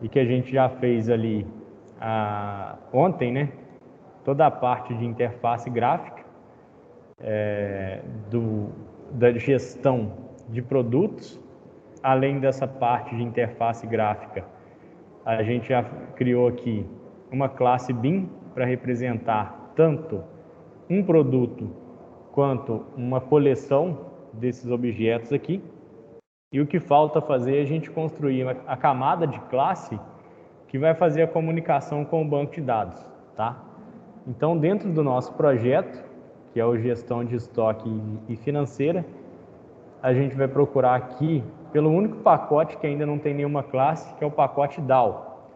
e que a gente já fez ali ontem, né? Toda a parte de interface gráfica, da gestão de produtos. Além dessa parte de interface gráfica, a gente já criou aqui uma classe BIM para representar tanto um produto quanto uma coleção desses objetos aqui. E o que falta fazer é a gente construir a camada de classe que vai fazer a comunicação com o banco de dados, tá? Então, dentro do nosso projeto, que é o gestão de estoque e financeira, a gente vai procurar aqui pelo único pacote que ainda não tem nenhuma classe, que é o pacote DAO.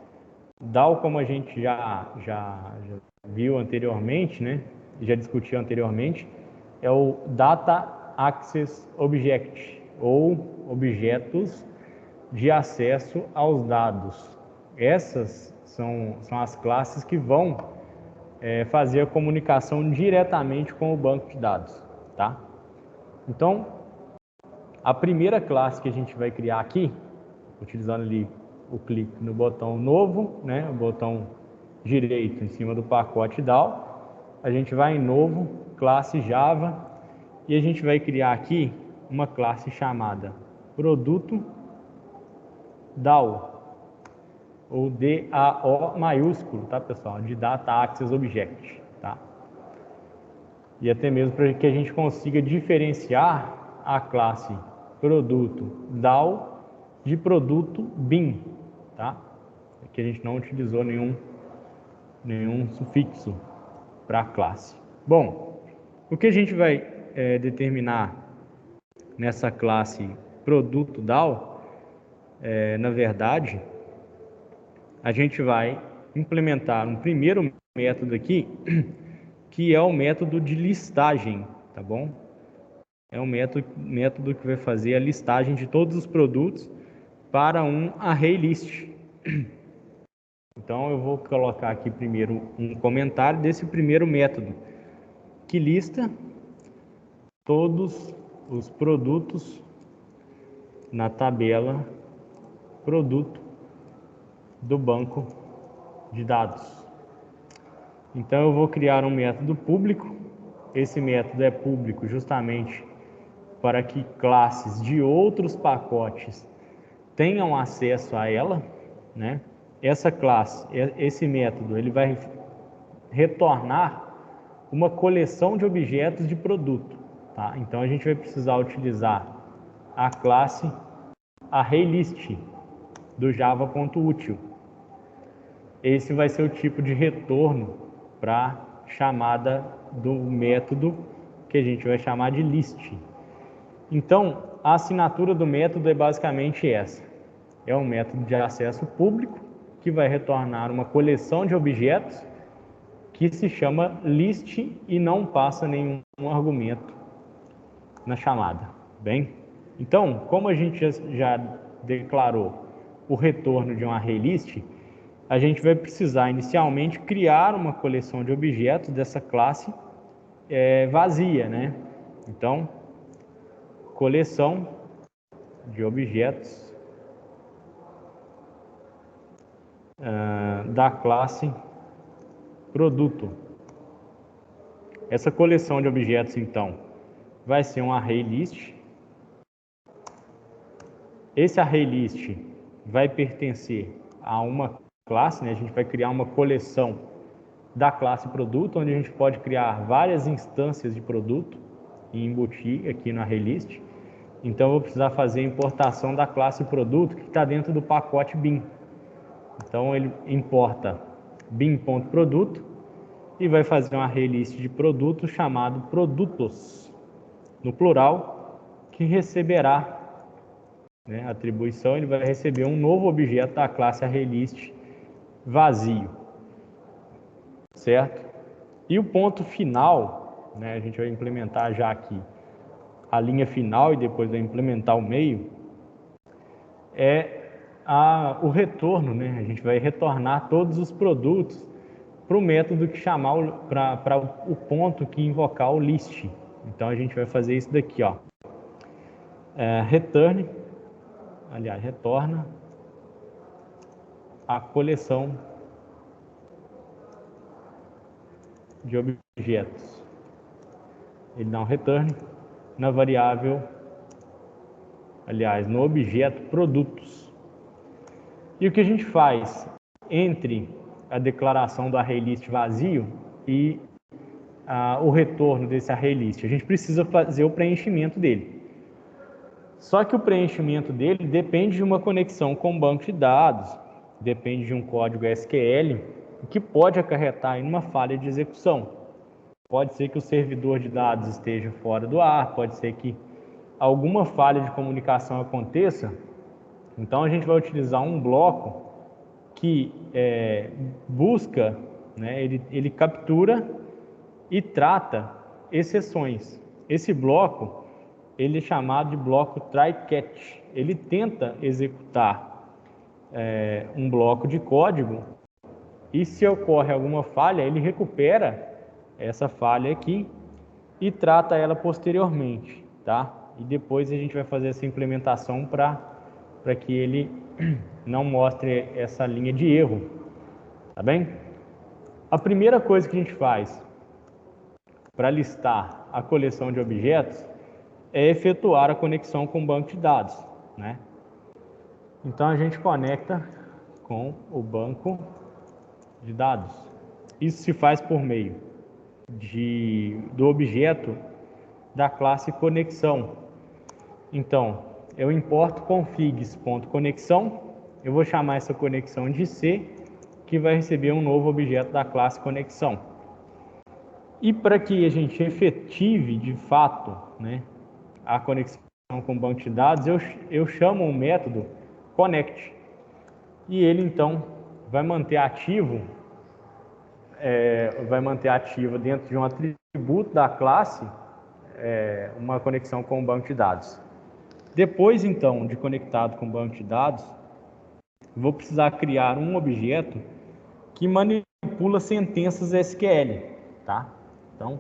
DAO, como a gente já viu anteriormente, né? Já discutiu anteriormente, é o Data Access Object, ou objetos de acesso aos dados. Essas são as classes que vão fazer a comunicação diretamente com o banco de dados, tá? Então, a primeira classe que a gente vai criar aqui, utilizando ali o clique no botão novo, né, o botão direito em cima do pacote DAO, a gente vai em novo, classe Java, e a gente vai criar aqui uma classe chamada produto DAO, ou DAO maiúsculo, tá, pessoal? De Data Access Object, tá? E até mesmo para que a gente consiga diferenciar a classe produto DAO de produto BIM, tá? Aqui a gente não utilizou nenhum sufixo para a classe. Bom, o que a gente vai determinar nessa classe produto DAO, na verdade, a gente vai implementar um primeiro método aqui, que é o método de listagem, tá bom? É um método que vai fazer a listagem de todos os produtos para um array list. Então eu vou colocar aqui primeiro um comentário desse primeiro método, que lista todos os produtos na tabela produto do banco de dados. Então eu vou criar um método público. Esse método é público justamente para que classes de outros pacotes tenham acesso a ela, né? Essa classe, esse método, ele vai retornar uma coleção de objetos de produto, tá? Então a gente vai precisar utilizar a classe ArrayList do Java.util. Esse vai ser o tipo de retorno para chamada do método que a gente vai chamar de list. Então, a assinatura do método é basicamente essa. É um método de acesso público que vai retornar uma coleção de objetos que se chama list e não passa nenhum argumento na chamada. Bem, então, como a gente já declarou o retorno de um array list, a gente vai precisar inicialmente criar uma coleção de objetos dessa classe vazia, né? Então, coleção de objetos da classe produto. Essa coleção de objetos, então, vai ser um array list. Esse array list vai pertencer a uma classe, né? A gente vai criar uma coleção da classe produto, onde a gente pode criar várias instâncias de produto e embutir aqui no array list. Então, eu vou precisar fazer a importação da classe produto que está dentro do pacote BIM. Então, ele importa BIM.produto e vai fazer um array list de produtos chamado produtos, no plural, que receberá, né, a atribuição, ele vai receber um novo objeto da classe array list vazio, certo? E o ponto final, né, a gente vai implementar já aqui a linha final e depois vai implementar o meio, é o retorno, né? A gente vai retornar todos os produtos para o método que chamar, para o ponto que invocar o list. Então a gente vai fazer isso daqui, ó. Retorna a coleção de objetos. Ele dá um return na variável, aliás, no objeto produtos. E o que a gente faz entre a declaração do ArrayList vazio e o retorno desse ArrayList? A gente precisa fazer o preenchimento dele. Só que o preenchimento dele depende de uma conexão com o banco de dados, depende de um código SQL, que pode acarretar em uma falha de execução. Pode ser que o servidor de dados esteja fora do ar, pode ser que alguma falha de comunicação aconteça. Então a gente vai utilizar um bloco que busca, né, ele captura e trata exceções. Esse bloco, ele é chamado de bloco try-catch. Ele tenta executar um bloco de código e se ocorre alguma falha, ele recupera essa falha aqui e trata ela posteriormente, tá? E depois a gente vai fazer essa implementação para que ele não mostre essa linha de erro, tá bem? A primeira coisa que a gente faz para listar a coleção de objetos é efetuar a conexão com o banco de dados, né? Então a gente conecta com o banco de dados. Isso se faz por meio do objeto da classe conexão. Então, eu importo configs.conexão, eu vou chamar essa conexão de C, que vai receber um novo objeto da classe conexão. E para que a gente efetive de fato, né, a conexão com o banco de dados, eu chamo um método connect. E ele então vai manter ativo dentro de um atributo da classe uma conexão com o banco de dados. Depois então de conectado com o banco de dados, vou precisar criar um objeto que manipula sentenças SQL, tá? Então,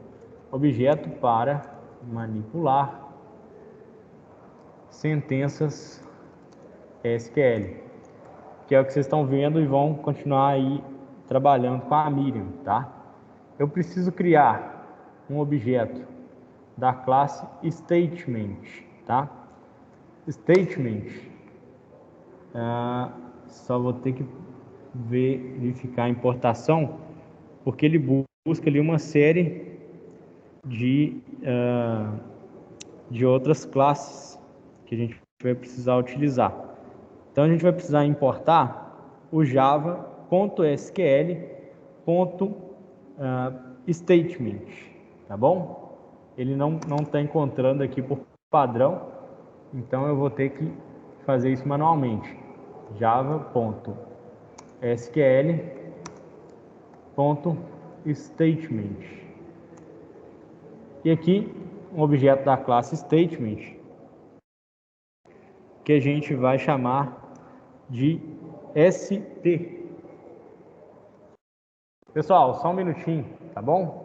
objeto para manipular sentenças SQL, que é o que vocês estão vendo e vão continuar aí trabalhando com a Miriam, tá? Eu preciso criar um objeto da classe statement, tá? Statement, só vou ter que verificar a importação, porque ele busca ali uma série de outras classes que a gente vai precisar utilizar. Então a gente vai precisar importar o java.sql.statement, tá bom? Ele não está encontrando aqui por padrão, então eu vou ter que fazer isso manualmente. java.sql.statement. E aqui um objeto da classe statement que a gente vai chamar de ST. Pessoal, só um minutinho, tá bom?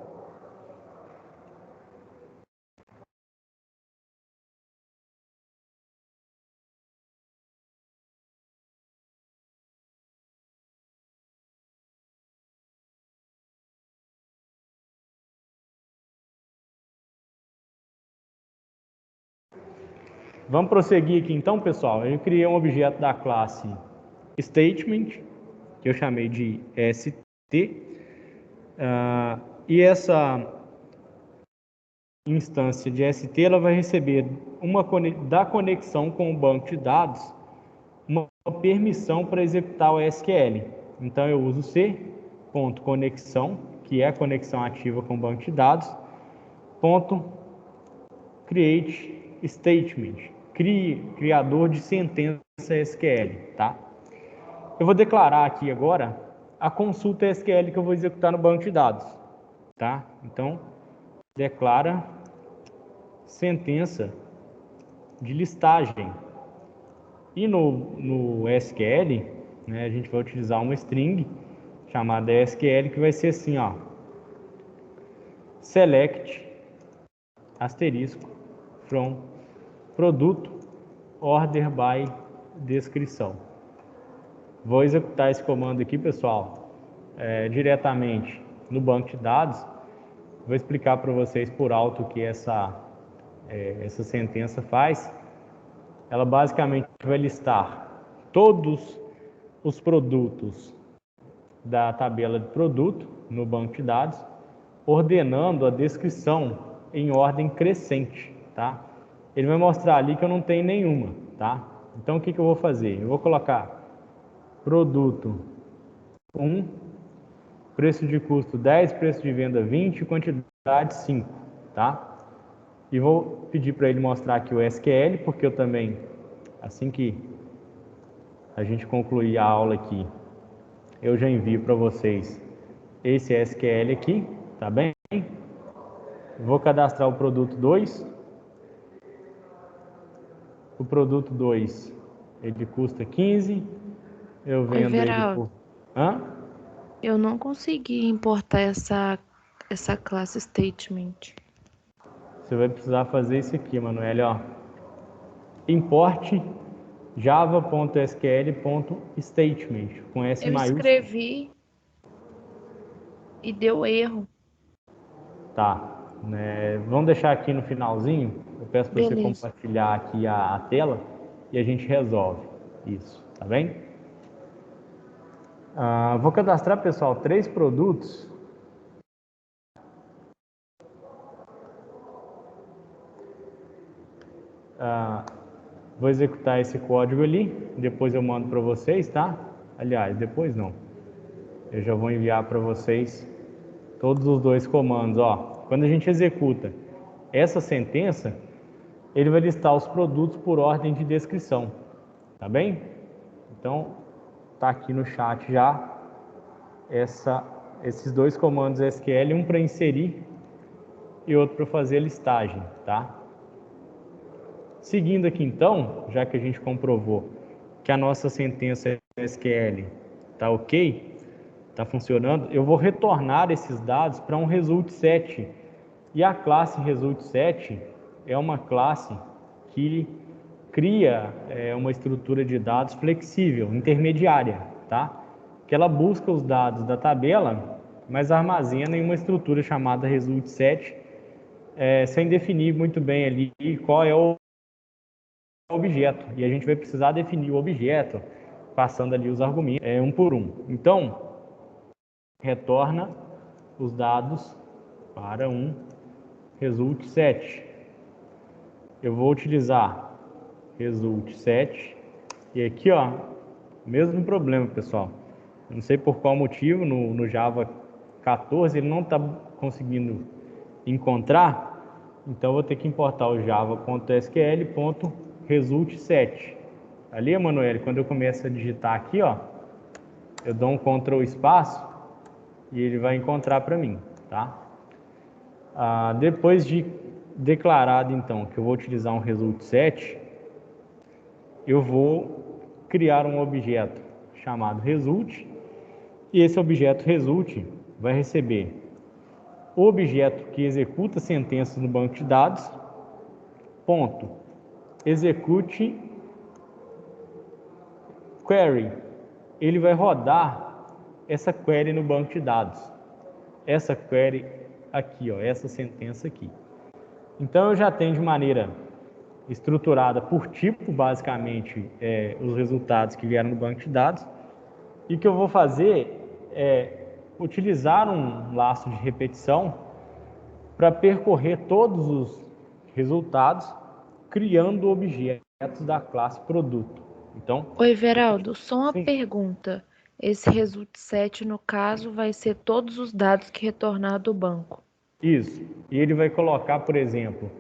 Vamos prosseguir aqui então, pessoal. Eu criei um objeto da classe statement, que eu chamei de ST, e essa instância de ST ela vai receber da conexão com o banco de dados uma permissão para executar o SQL. Então eu uso c.conexão, que é a conexão ativa com o banco de dados, .create statement, criador de sentença SQL, tá? Eu vou declarar aqui agora a consulta SQL que eu vou executar no banco de dados, tá? Então, declara sentença de listagem. E no SQL, né, a gente vai utilizar uma string chamada SQL que vai ser assim, ó, select asterisco from produto order by descrição. Vou executar esse comando aqui, pessoal, diretamente no banco de dados. Vou explicar para vocês por alto o que essa sentença faz. Ela basicamente vai listar todos os produtos da tabela de produto no banco de dados, ordenando a descrição em ordem crescente, tá? Ele vai mostrar ali que eu não tenho nenhuma, tá? Então o que eu vou fazer? Eu vou colocar produto 1, preço de custo 10, preço de venda 20, quantidade 5, tá? E vou pedir para ele mostrar aqui o SQL, porque eu também, assim que a gente concluir a aula aqui, eu já envio para vocês esse SQL aqui, tá bem? Vou cadastrar o produto 2. O produto 2, ele custa 15. Eu Oi, vendo ele Veraldo, por... Hã? eu não consegui importar essa classe statement. Você vai precisar fazer isso aqui, Manoel, ó. Import java.sql.statement com S Eu maiúsculo. escrevi e deu erro. Tá. Vamos deixar aqui no finalzinho. Eu peço para você Beleza. compartilhar aqui a tela e a gente resolve isso, tá bem? Vou cadastrar, pessoal, 3 produtos. Vou executar esse código ali, depois eu mando para vocês, tá? Aliás, depois não. Eu já vou enviar para vocês todos os 2 comandos, ó. Quando a gente executa essa sentença, ele vai listar os produtos por ordem de descrição, tá bem? Então, tá aqui no chat já esses 2 comandos SQL, um para inserir e outro para fazer a listagem, tá? Seguindo aqui então, já que a gente comprovou que a nossa sentença SQL está ok, está funcionando, eu vou retornar esses dados para um result set. E a classe result set é uma classe que cria uma estrutura de dados flexível, intermediária, tá? Que ela busca os dados da tabela, mas armazena em uma estrutura chamada result set, sem definir muito bem ali qual é o objeto. E a gente vai precisar definir o objeto, passando ali os argumentos um por um. Então, retorna os dados para um result set. Eu vou utilizar result set. E aqui, ó, mesmo problema, pessoal. Eu não sei por qual motivo no Java 14 ele não está conseguindo encontrar. Então, eu vou ter que importar o java.sql.result set. Ali, Emanuele, quando eu começo a digitar aqui, ó, eu dou um Ctrl espaço e ele vai encontrar para mim, tá? Depois de declarado, então, que eu vou utilizar um result set, eu vou criar um objeto chamado result, e esse objeto result vai receber o objeto que executa sentenças no banco de dados, ponto, execute query. Ele vai rodar essa query no banco de dados. Essa query aqui, ó, essa sentença aqui. Então eu já tenho de maneira estruturada por tipo, basicamente, os resultados que vieram no banco de dados. E o que eu vou fazer é utilizar um laço de repetição para percorrer todos os resultados, criando objetos da classe produto. Então, Oi, Veraldo, só uma sim, pergunta. Esse result set, no caso, vai ser todos os dados que retornar do banco. isso. E ele vai colocar, por exemplo,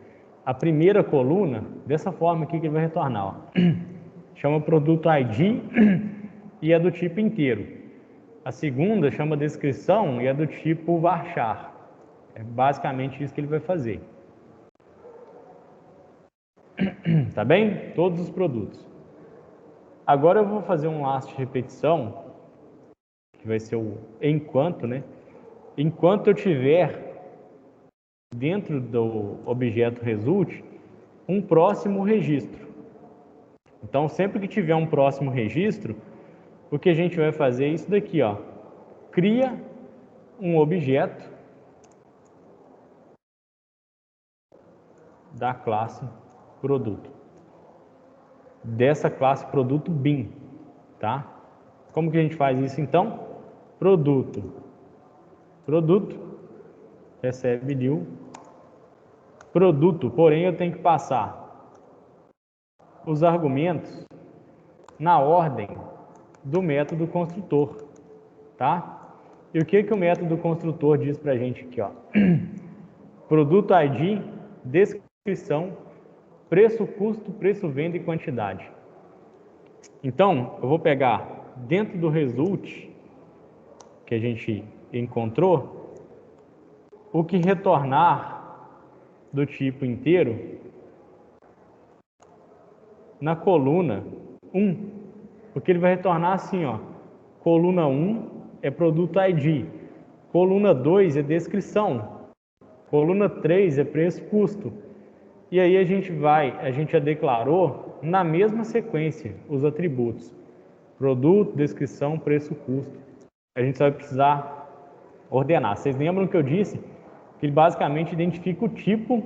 a primeira coluna dessa forma aqui que ele vai retornar. Ó. Chama produto ID e é do tipo inteiro. A segunda chama descrição e é do tipo varchar. É basicamente isso que ele vai fazer. Tá bem? Todos os produtos. Agora eu vou fazer um laço de repetição, que vai ser o enquanto, né? Enquanto eu tiver dentro do objeto result um próximo registro. Então, sempre que tiver um próximo registro, o que a gente vai fazer é isso daqui, ó. Cria um objeto da classe produto. Dessa classe produto BIM, tá? Como que a gente faz isso então? Produto, recebe new, produto, porém eu tenho que passar os argumentos na ordem do método construtor, tá? E o que o método construtor diz pra gente aqui, ó? Produto ID, descrição, preço, custo, preço, venda e quantidade. Então, eu vou pegar dentro do result que a gente encontrou, o que retornar do tipo inteiro na coluna 1, porque ele vai retornar assim, ó, coluna 1 é produto ID, coluna 2 é descrição, coluna 3 é preço, custo. E aí a gente já declarou na mesma sequência os atributos, produto, descrição, preço, custo. A gente só vai precisar ordenar. Vocês lembram que eu disse que ele basicamente identifica o tipo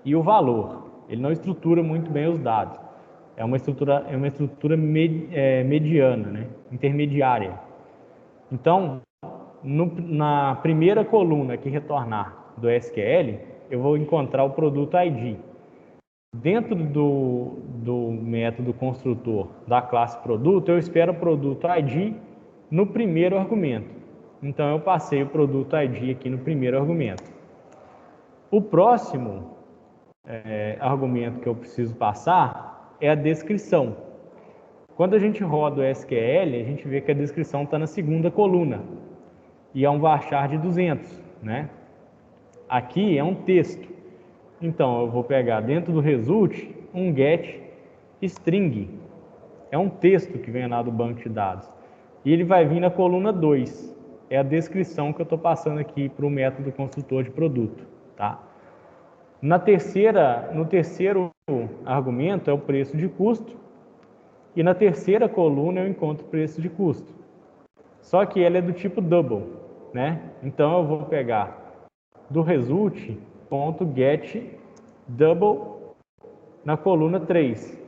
e o valor. Ele não estrutura muito bem os dados. É uma estrutura mediana, né? Intermediária. Então, na primeira coluna que retornar do SQL, eu vou encontrar o produto ID. Dentro do método construtor da classe produto, eu espero o produto ID no primeiro argumento. Então, eu passei o produto ID aqui no primeiro argumento. O próximo argumento que eu preciso passar é a descrição. Quando a gente roda o SQL, a gente vê que a descrição está na segunda coluna. E é um varchar de 200, né? Aqui é um texto. Então, eu vou pegar dentro do result um get string. É um texto que vem lá do banco de dados. E ele vai vir na coluna 2. É a descrição que eu estou passando aqui para o método construtor de produto, tá? No terceiro argumento é o preço de custo. E na terceira coluna eu encontro o preço de custo. Só que ela é do tipo double, né? Então eu vou pegar do result.getDouble na coluna 3.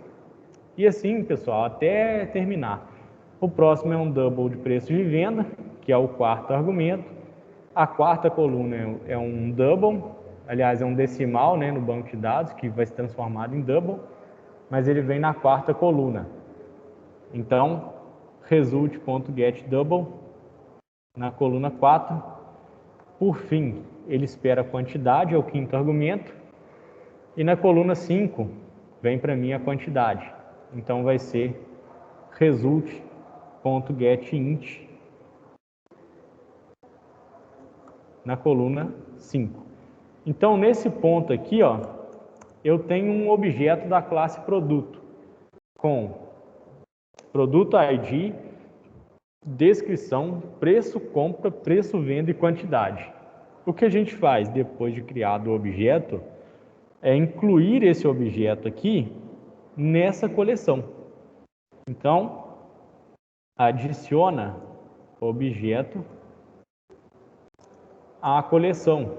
E assim, pessoal, até terminar. O próximo é um double de preço de venda, que é o quarto argumento. A quarta coluna é um double, aliás, é um decimal, né, no banco de dados, que vai ser transformado em double, mas ele vem na quarta coluna. Então, result.getDouble na coluna 4. Por fim, ele espera a quantidade, é o quinto argumento. E na coluna 5, vem para mim a quantidade. Então, vai ser result.getInt na coluna 5. Então, nesse ponto aqui, ó, eu tenho um objeto da classe produto, com produto ID, descrição, preço, compra, preço, venda e quantidade. O que a gente faz depois de criado o objeto é incluir esse objeto aqui nessa coleção. Então, adiciona objeto à coleção,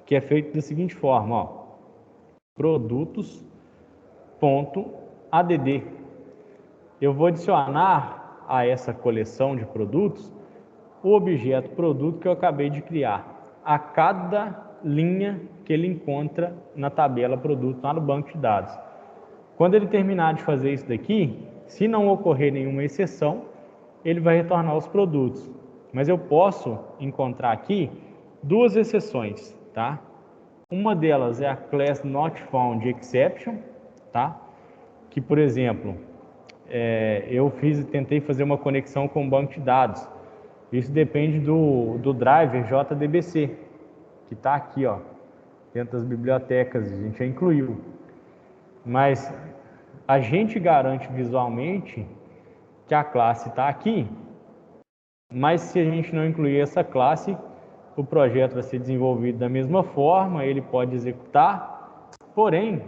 que é feito da seguinte forma, ó, produtos.add. Eu vou adicionar a essa coleção de produtos o objeto produto que eu acabei de criar, a cada linha que ele encontra na tabela produto lá no banco de dados. Quando ele terminar de fazer isso daqui, se não ocorrer nenhuma exceção, ele vai retornar os produtos. Mas eu posso encontrar aqui duas exceções, tá? Uma delas é a class not found exception, tá? Que, por exemplo, eu tentei fazer uma conexão com o banco de dados. Isso depende do driver JDBC, que está aqui, ó, dentro das bibliotecas, a gente já incluiu. Mas a gente garante visualmente que a classe está aqui, mas se a gente não incluir essa classe, o projeto vai ser desenvolvido da mesma forma, ele pode executar, porém,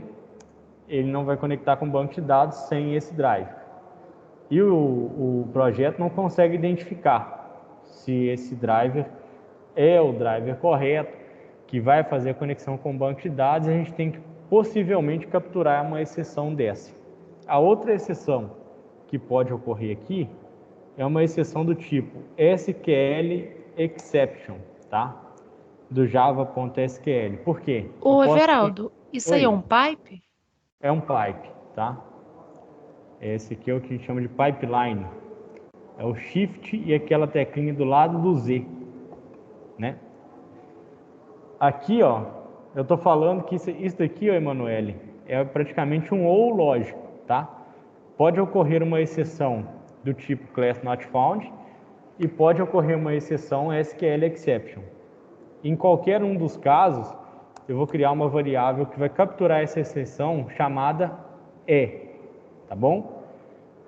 ele não vai conectar com o banco de dados sem esse driver. e o projeto não consegue identificar se esse driver é o driver correto, que vai fazer a conexão com o banco de dados. A gente tem que possivelmente capturar uma exceção dessa. A outra exceção que pode ocorrer aqui é uma exceção do tipo SQL exception, tá? Do java.sql. Por quê? Ô, Everaldo, isso aí é Oi, um pipe? é um pipe, tá? Esse aqui é o que a gente chama de pipeline. É o shift e aquela teclinha do lado do Z, né? Aqui, ó, eu tô falando que isso aqui, ó, Emanuele, é praticamente um ou lógico, tá? Pode ocorrer uma exceção do tipo class not found e pode ocorrer uma exceção SQL exception. Em qualquer um dos casos, eu vou criar uma variável que vai capturar essa exceção chamada E, tá bom?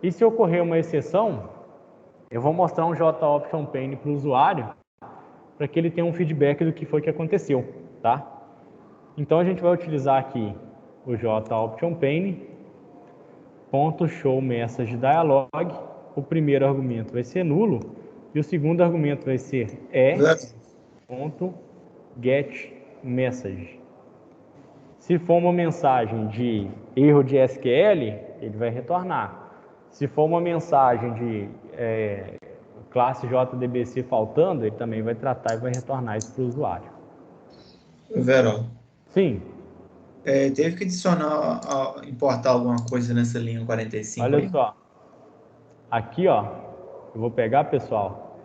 E se ocorrer uma exceção, eu vou mostrar um JOption pane para o usuário para que ele tenha um feedback do que foi que aconteceu, tá? Então a gente vai utilizar aqui o JOption pane, .show message dialog. O primeiro argumento vai ser nulo e o segundo argumento vai ser .get message. Se for uma mensagem de erro de SQL, ele vai retornar. Se for uma mensagem de classe JDBC faltando, ele também vai tratar e vai retornar isso para o usuário. Verão. Sim. Teve que adicionar, importar alguma coisa nessa linha 45 Olha aí? só. Aqui, ó, eu vou pegar, pessoal,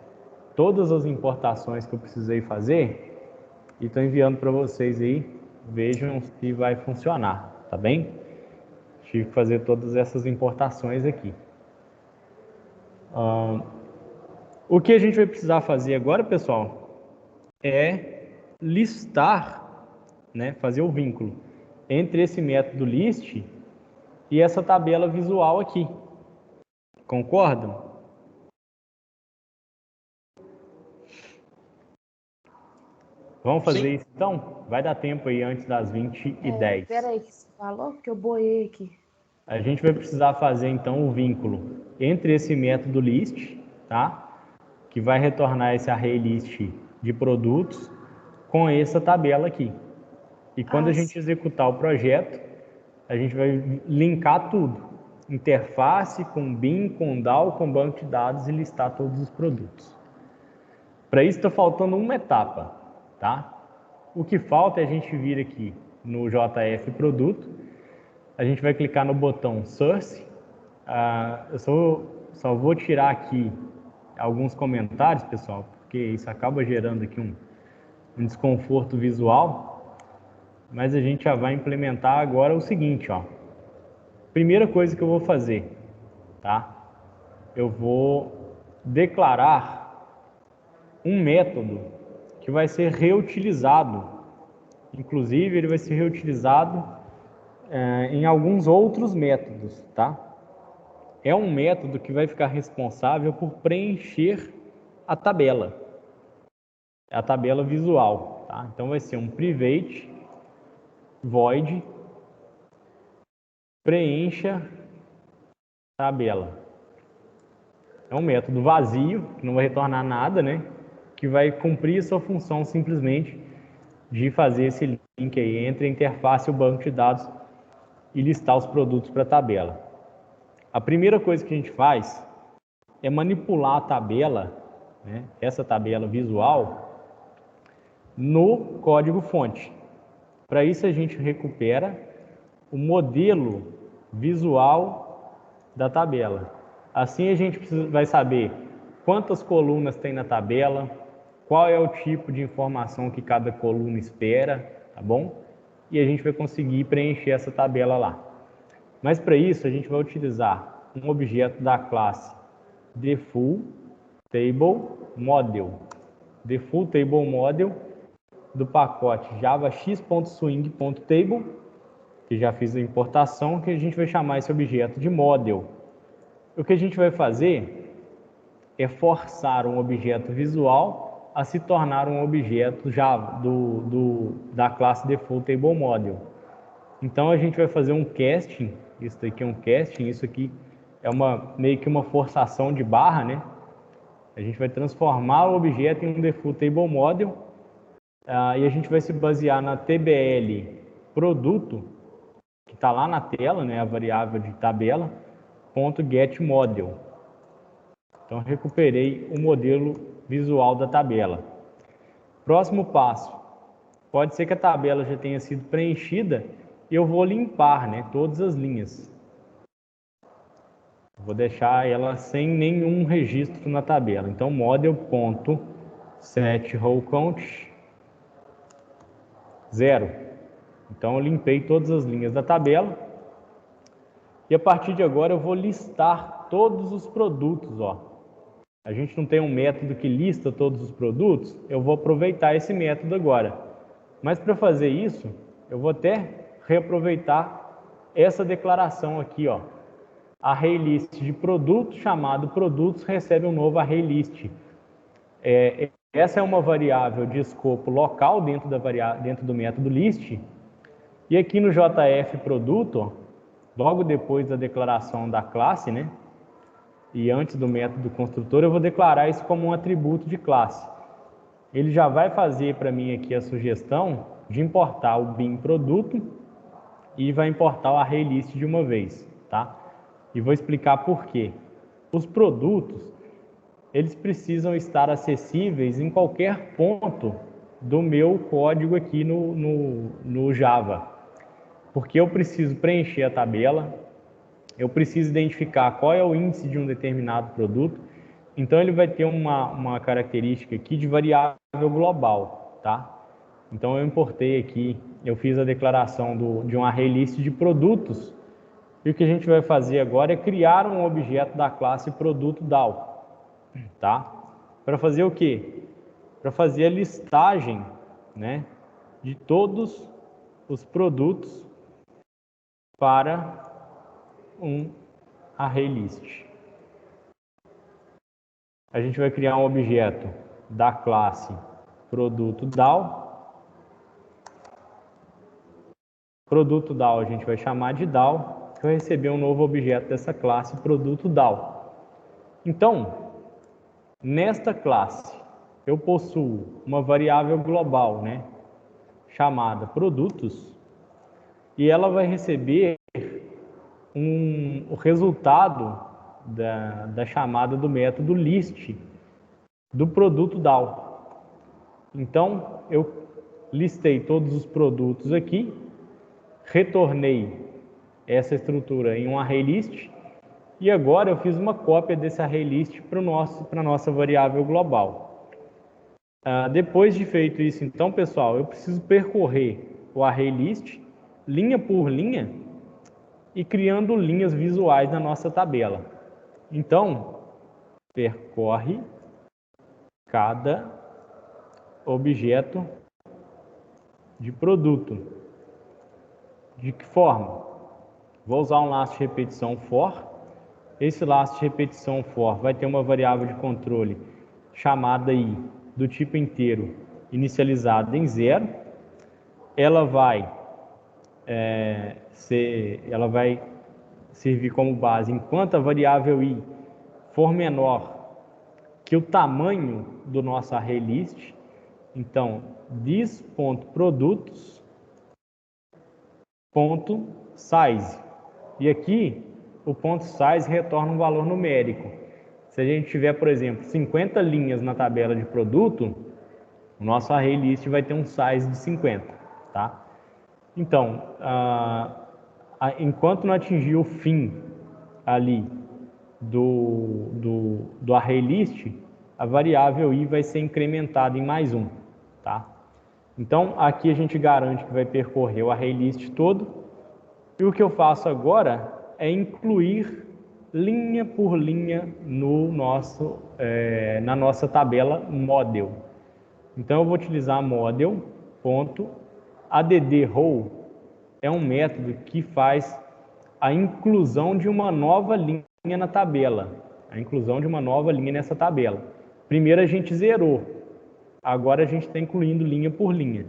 todas as importações que eu precisei fazer e estou enviando para vocês aí. Vejam se vai funcionar, tá bem? Tive que fazer todas essas importações aqui. O que a gente vai precisar fazer agora, pessoal, é listar, né, fazer o vínculo entre esse método list e essa tabela visual aqui. Concordam? Vamos fazer Sim. isso então? Vai dar tempo aí antes das 20h10. Peraí, que você falou que eu boiei aqui. A gente vai precisar fazer então o vínculo entre esse método list, tá? Que vai retornar esse array list de produtos com essa tabela aqui. E quando a gente executar o projeto, a gente vai linkar tudo. Interface com BIM, com DAO, com banco de dados e listar todos os produtos. Para isso está faltando uma etapa, tá? O que falta é a gente vir aqui no JF produto, a gente vai clicar no botão Source. Eu só vou tirar aqui alguns comentários, pessoal, porque isso acaba gerando aqui um desconforto visual, mas a gente já vai implementar agora o seguinte, ó. Primeira coisa que eu vou fazer, tá? Eu vou declarar um método que vai ser reutilizado. Inclusive, ele vai ser reutilizado em alguns outros métodos, tá? É um método que vai ficar responsável por preencher a tabela visual, tá? Então vai ser um private void preencha tabela. É um método vazio, que não vai retornar nada, né? Que vai cumprir a sua função simplesmente de fazer esse link aí entre a interface e o banco de dados e listar os produtos para a tabela. A primeira coisa que a gente faz é manipular a tabela, né, essa tabela visual, no código-fonte. Para isso, a gente recupera o modelo visual da tabela. Assim, a gente vai saber quantas colunas tem na tabela, qual é o tipo de informação que cada coluna espera, tá bom? E a gente vai conseguir preencher essa tabela lá. Mas para isso, a gente vai utilizar um objeto da classe defaultTableModel. DefaultTableModel do pacote javax.swing.table, que já fiz a importação, que a gente vai chamar esse objeto de model. O que a gente vai fazer é forçar um objeto visual a se tornar um objeto Java da classe defaultTableModel. Então a gente vai fazer um casting, isso aqui é um casting, isso aqui meio que uma forçação de barra, né? A gente vai transformar o objeto em um default table model e a gente vai se basear na TBL produto, que está lá na tela, né? A variável de tabela, .getModel. Então, recuperei o modelo visual da tabela. Próximo passo. Pode ser que a tabela já tenha sido preenchida e eu vou limpar, né, todas as linhas. Vou deixar ela sem nenhum registro na tabela. Então, model.setRowCount 0. Então, eu limpei todas as linhas da tabela. E a partir de agora eu vou listar todos os produtos, ó. A gente não tem um método que lista todos os produtos, eu vou aproveitar esse método agora. Mas para fazer isso, eu vou até reaproveitar essa declaração aqui, ó. ArrayList de produto chamado produtos recebe um novo ArrayList. Essa é uma variável de escopo local dentro do método list. E aqui no JF produto, ó, logo depois da declaração da classe, né? E antes do método construtor, eu vou declarar isso como um atributo de classe. Ele já vai fazer para mim aqui a sugestão de importar o bin produto e vai importar o ArrayList de uma vez, tá? E vou explicar por quê. Os produtos, eles precisam estar acessíveis em qualquer ponto do meu código aqui no Java. Porque eu preciso preencher a tabela, eu preciso identificar qual é o índice de um determinado produto. Então, ele vai ter uma característica aqui de variável global, tá? Então, eu importei aqui, eu fiz a declaração de um ArrayList de produtos. E o que a gente vai fazer agora é criar um objeto da classe produto DAO, tá? Para fazer o quê? Para fazer a listagem, né, de todos os produtos para um ArrayList. A gente vai criar um objeto da classe produto DAO. Produto DAO a gente vai chamar de DAO, que vai receber um novo objeto dessa classe produto DAO. Então, nesta classe, eu possuo uma variável global, né, chamada produtos, e ela vai receber o resultado da chamada do método list do produto DAO. Então, eu listei todos os produtos aqui, retornei essa estrutura em um ArrayList e agora eu fiz uma cópia desse ArrayList para a nossa variável global. Depois de feito isso, então, pessoal, eu preciso percorrer o ArrayList linha por linha e criando linhas visuais na nossa tabela. Então, percorre cada objeto de produto. De que forma? Vou usar um laço de repetição for. Esse laço de repetição for vai ter uma variável de controle chamada i do tipo inteiro, inicializada em 0. Ela vai servir como base enquanto a variável i for menor que o tamanho do nosso ArrayList. Então, this.produtos.size. E aqui, o .size retorna um valor numérico. Se a gente tiver, por exemplo, 50 linhas na tabela de produto, o nosso ArrayList vai ter um size de 50, tá? Então, enquanto não atingir o fim ali do ArrayList, a variável i vai ser incrementada em mais um, tá? Então, aqui a gente garante que vai percorrer o ArrayList todo. E o que eu faço agora é incluir linha por linha na nossa tabela model. Então, eu vou utilizar model.addRow. É um método que faz a inclusão de uma nova linha na tabela. A inclusão de uma nova linha nessa tabela. Primeiro a gente zerou. Agora a gente está incluindo linha por linha.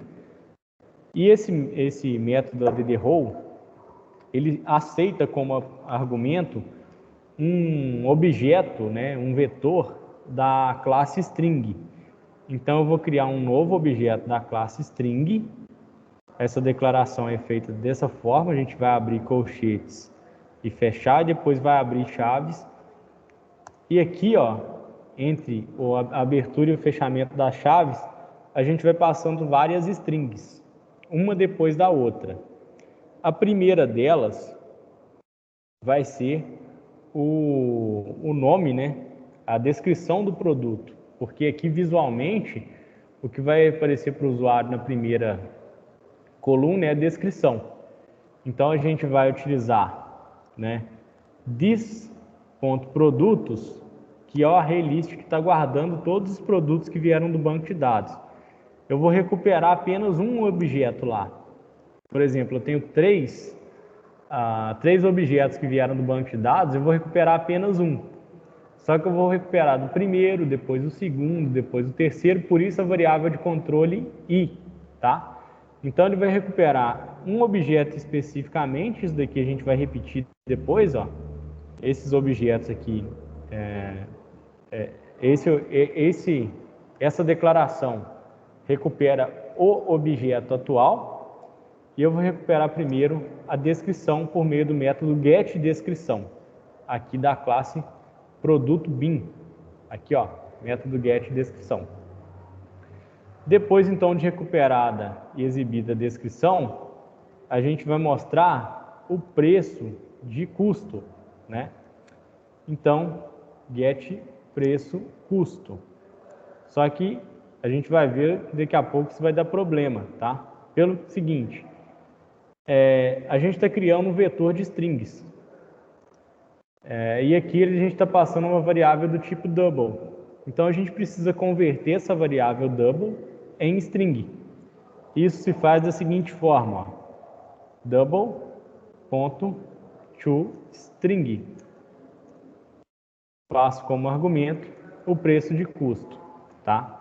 E esse método addRow, ele aceita como argumento um objeto, né, um vetor da classe string. Então, eu vou criar um novo objeto da classe string. Essa declaração é feita dessa forma, a gente vai abrir colchetes e fechar, depois vai abrir chaves. E aqui, ó, entre a abertura e o fechamento das chaves, a gente vai passando várias strings, uma depois da outra. A primeira delas vai ser o nome, né? A descrição do produto, porque aqui visualmente o que vai aparecer para o usuário na primeira coluna é a descrição. Então a gente vai utilizar, né, this.produtos, que é o array list que está guardando todos os produtos que vieram do banco de dados. Eu vou recuperar apenas um objeto lá. Por exemplo, eu tenho três objetos que vieram do banco de dados, eu vou recuperar apenas um. Só que eu vou recuperar do primeiro, depois do segundo, depois do terceiro, por isso a variável de controle i, tá? Então ele vai recuperar um objeto especificamente, isso daqui a gente vai repetir depois, ó. Esses objetos aqui, essa declaração recupera o objeto atual e eu vou recuperar primeiro a descrição por meio do método getDescrição, aqui da classe produto bin, aqui ó, método getDescrição. Depois então de recuperada e exibida a descrição, a gente vai mostrar o preço de custo, né? Então, get preço custo. Só que a gente vai ver que daqui a pouco isso vai dar problema, tá? Pelo seguinte, a gente está criando um vetor de strings. E aqui a gente está passando uma variável do tipo double. Então a gente precisa converter essa variável double em string. Isso se faz da seguinte forma, ó. Double.toString. Passo como argumento o preço de custo, tá?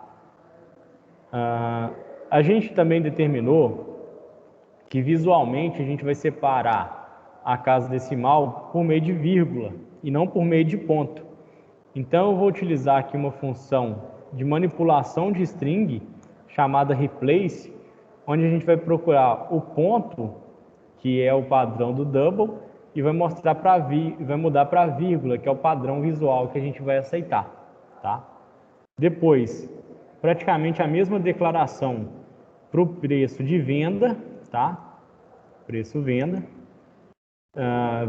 A gente também determinou que visualmente a gente vai separar a casa decimal por meio de vírgula e não por meio de ponto. Então eu vou utilizar aqui uma função de manipulação de string chamada replace, onde a gente vai procurar o ponto, que é o padrão do double, e vai mostrar vai mudar para vírgula, que é o padrão visual que a gente vai aceitar, tá? Depois, praticamente a mesma declaração para o preço de venda, tá? Preço venda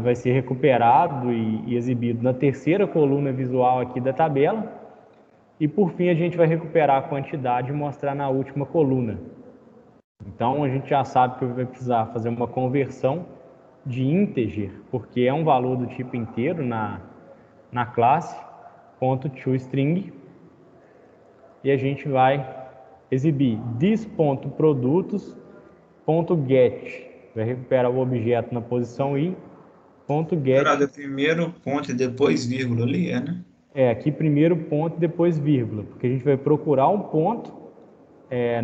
vai ser recuperado e exibido na terceira coluna visual aqui da tabela. E por fim a gente vai recuperar a quantidade e mostrar na última coluna. Então a gente já sabe que vai precisar fazer uma conversão de integer, porque é um valor do tipo inteiro na classe .toString, e a gente vai exibir this.produtos.get, vai recuperar o objeto na posição i, .get. Primeiro ponto e depois vírgula ali, né? Aqui primeiro ponto e depois vírgula, porque a gente vai procurar um ponto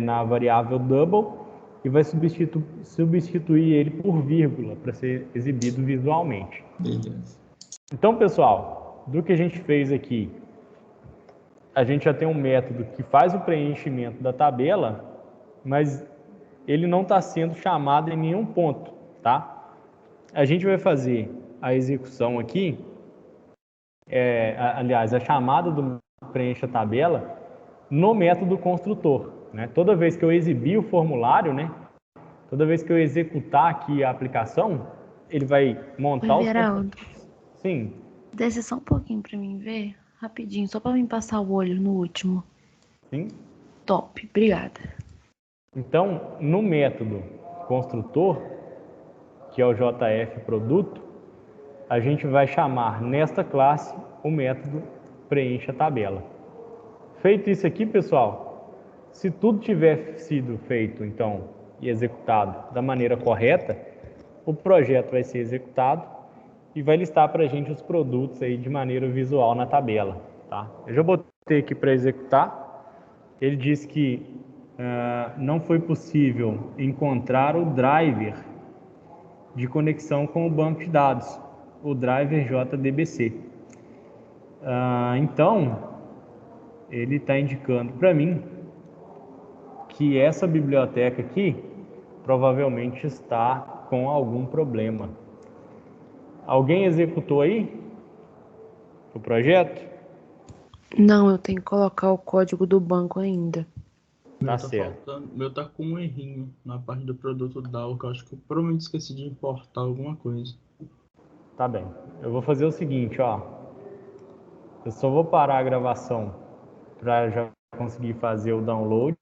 na variável double e vai substituir ele por vírgula para ser exibido visualmente. Beleza. Então, pessoal, do que a gente fez aqui, a gente já tem um método que faz o preenchimento da tabela, mas ele não está sendo chamado em nenhum ponto, tá? A gente vai fazer a execução aqui, aliás, a chamada do preencha tabela no método construtor, né? Toda vez que eu exibir o formulário, né? Toda vez que eu executar aqui a aplicação, ele vai montar Oi, Geraldo. Sim. Desce só um pouquinho para mim ver, rapidinho, só para mim passar o olho no último. Sim. Top, obrigada. Então, no método construtor, que é o JF produto, a gente vai chamar nesta classe o método preencha tabela. Feito isso aqui, pessoal, se tudo tiver sido feito, então, e executado da maneira correta, o projeto vai ser executado e vai listar para a gente os produtos aí de maneira visual na tabela, tá? Eu já botei aqui para executar. Ele diz que não foi possível encontrar o driver de conexão com o banco de dados, o driver JDBC. Então, ele está indicando para mim que essa biblioteca aqui provavelmente está com algum problema. Alguém executou aí o projeto? Não, eu tenho que colocar o código do banco ainda. Tá Meu tá certo. faltando, meu tá com um errinho na parte do produto DAO, que eu acho que eu provavelmente esqueci de importar alguma coisa. Tá bem. Eu vou fazer o seguinte, ó. Eu só vou parar a gravação para já conseguir fazer o download.